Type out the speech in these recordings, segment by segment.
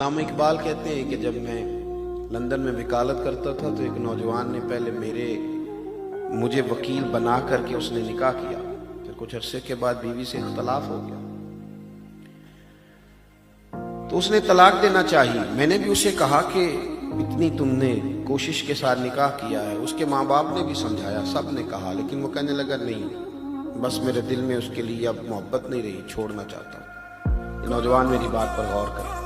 علامہ اقبال کہتے ہیں کہ جب میں لندن میں وکالت کرتا تھا تو ایک نوجوان نے پہلے مجھے وکیل بنا کر کے اس نے نکاح کیا، پھر کچھ عرصے کے بعد بیوی سے اختلاف ہو گیا تو اس نے طلاق دینا چاہیے۔ میں نے بھی اسے کہا کہ اتنی تم نے کوشش کے ساتھ نکاح کیا ہے، اس کے ماں باپ نے بھی سمجھایا، سب نے کہا، لیکن وہ کہنے لگا نہیں، بس میرے دل میں اس کے لیے اب محبت نہیں رہی، چھوڑنا چاہتا ہوں۔ نوجوان میری بات پر غور کرے،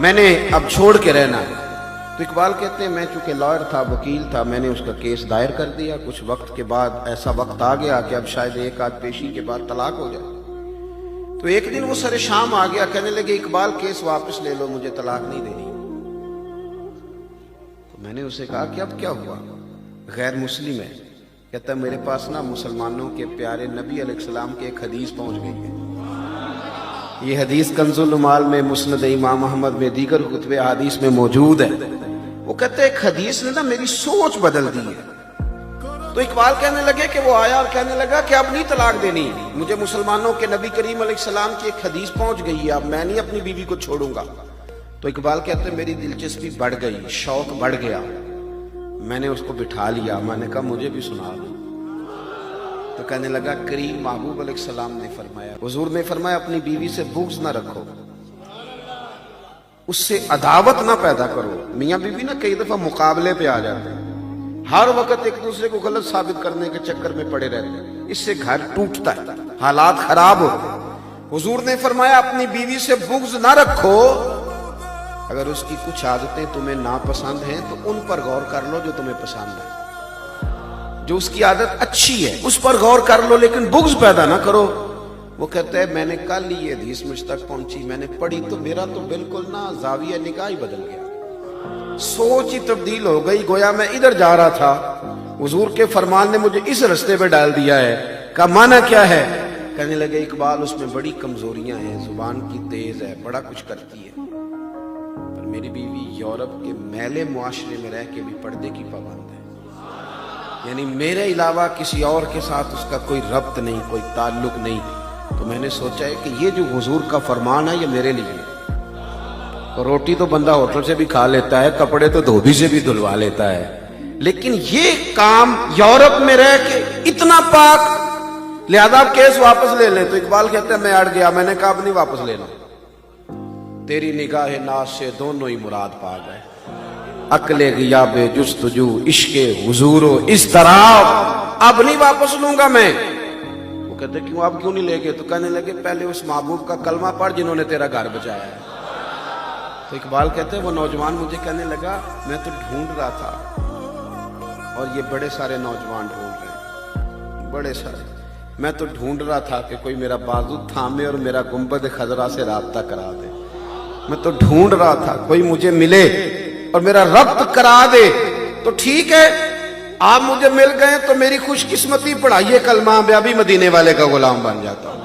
میں نے اب چھوڑ کے رہنا ہے۔ تو اقبال کہتے ہیں میں چونکہ لائر تھا، وکیل تھا، میں نے اس کا کیس دائر کر دیا۔ کچھ وقت کے بعد ایسا وقت آ گیا کہ اب شاید ایک آدھ پیشی کے بعد طلاق ہو جائے۔ تو ایک دن وہ سر شام آ گیا، کہنے لگے اقبال کیس واپس لے لو، مجھے طلاق نہیں دینی۔ تو میں نے اسے کہا کہ اب کیا ہوا؟ غیر مسلم ہے۔ کہتا ہے میرے پاس نا مسلمانوں کے پیارے نبی علیہ السلام کی ایک حدیث پہنچ گئی ہے، یہ حدیث کنز العمال میں، مسند امام احمد میں، دیگر کتب احادیث میں موجود ہے۔ وہ کہتے ہیں ایک حدیث نے نا میری سوچ بدل دی ہے۔ تو اقبال کہنے لگے کہ وہ آیا اور کہنے لگا کہ اب نہیں طلاق دینی، مجھے مسلمانوں کے نبی کریم علیہ السلام کی ایک حدیث پہنچ گئی ہے، اب میں نہیں اپنی بیوی کو چھوڑوں گا۔ تو اقبال کہتے ہیں میری دلچسپی بڑھ گئی، شوق بڑھ گیا، میں نے اس کو بٹھا لیا، میں نے کہا مجھے بھی سنا دو۔ تو کہنے لگا کریم محبوب علیہ السلام نے فرمایا، حضور نے فرمایا اپنی بیوی سے بغض نہ رکھو، اس سے عداوت نہ پیدا کرو۔ میاں بیوی نا کئی دفعہ مقابلے پہ آ جاتے ہیں، ہر وقت ایک دوسرے کو غلط ثابت کرنے کے چکر میں پڑے رہتے ہیں، اس سے گھر ٹوٹتا ہے، حالات خراب ہوتے ہیں۔ حضور نے فرمایا اپنی بیوی سے بغض نہ رکھو، اگر اس کی کچھ عادتیں تمہیں ناپسند ہیں تو ان پر غور کر لو جو تمہیں پسند ہے، جو اس کی عادت اچھی ہے اس پر غور کر لو، لیکن بغض پیدا نہ کرو۔ وہ کہتا ہے میں نے کل یہ حدیث مجھ تک پہنچی، میں نے پڑھی تو میرا تو بالکل نا زاویہ نگاہ ہی بدل گیا، سوچ ہی تبدیل ہو گئی، گویا میں ادھر جا رہا تھا، حضور کے فرمان نے مجھے اس رستے پہ ڈال دیا ہے۔ کا معنی کیا ہے؟ کہنے لگے اقبال اس میں بڑی کمزوریاں ہیں، زبان کی تیز ہے، بڑا کچھ کرتی ہے، پر میری بیوی یورپ کے میلے معاشرے میں رہ کے بھی پردے کی پابند ہے، یعنی میرے علاوہ کسی اور کے ساتھ اس کا کوئی ربط نہیں، کوئی تعلق نہیں۔ تو میں نے سوچا ہے کہ یہ جو حضور کا فرمان ہے یہ میرے لیے، روٹی تو بندہ ہوٹل سے بھی کھا لیتا ہے، کپڑے تو دھوبی سے بھی دھلوا لیتا ہے، لیکن یہ کام یورپ میں رہ کے اتنا پاک، لہذا آپ کیس واپس لے لیں۔ تو اقبال کہتے ہیں میں اڑ گیا، میں نے کہا اب نہیں واپس لینا، تیری نگاہ ناز سے دونوں ہی مراد پا گئے، عقل غیاب جستجو، عشق حضور و اضطراب، اب نہیں واپس لوں گا میں۔ وہ کہتے کیوں، اب کیوں نہیں لے گئے؟ تو کہنے لگے پہلے اس محبوب کا کلمہ پڑھ جنہوں نے تیرا گھر بچایا ہے۔ تو اقبال کہتے ہیں وہ نوجوان مجھے کہنے لگا میں تو ڈھونڈ رہا تھا، اور یہ بڑے سارے نوجوان ڈھونڈ رہے ہیں، بڑے سارے، میں تو ڈھونڈ رہا تھا کہ کوئی میرا بازو تھامے اور میرا گنبد خضرا سے رابطہ کرا دے، میں تو ڈھونڈ رہا تھا کوئی مجھے ملے اور میرا ربط کرا دے۔ تو ٹھیک ہے آپ مجھے مل گئے تو میری خوش قسمتی، پڑھائیے کلمہ، میں ابھی مدینے والے کا غلام بن جاتا ہوں۔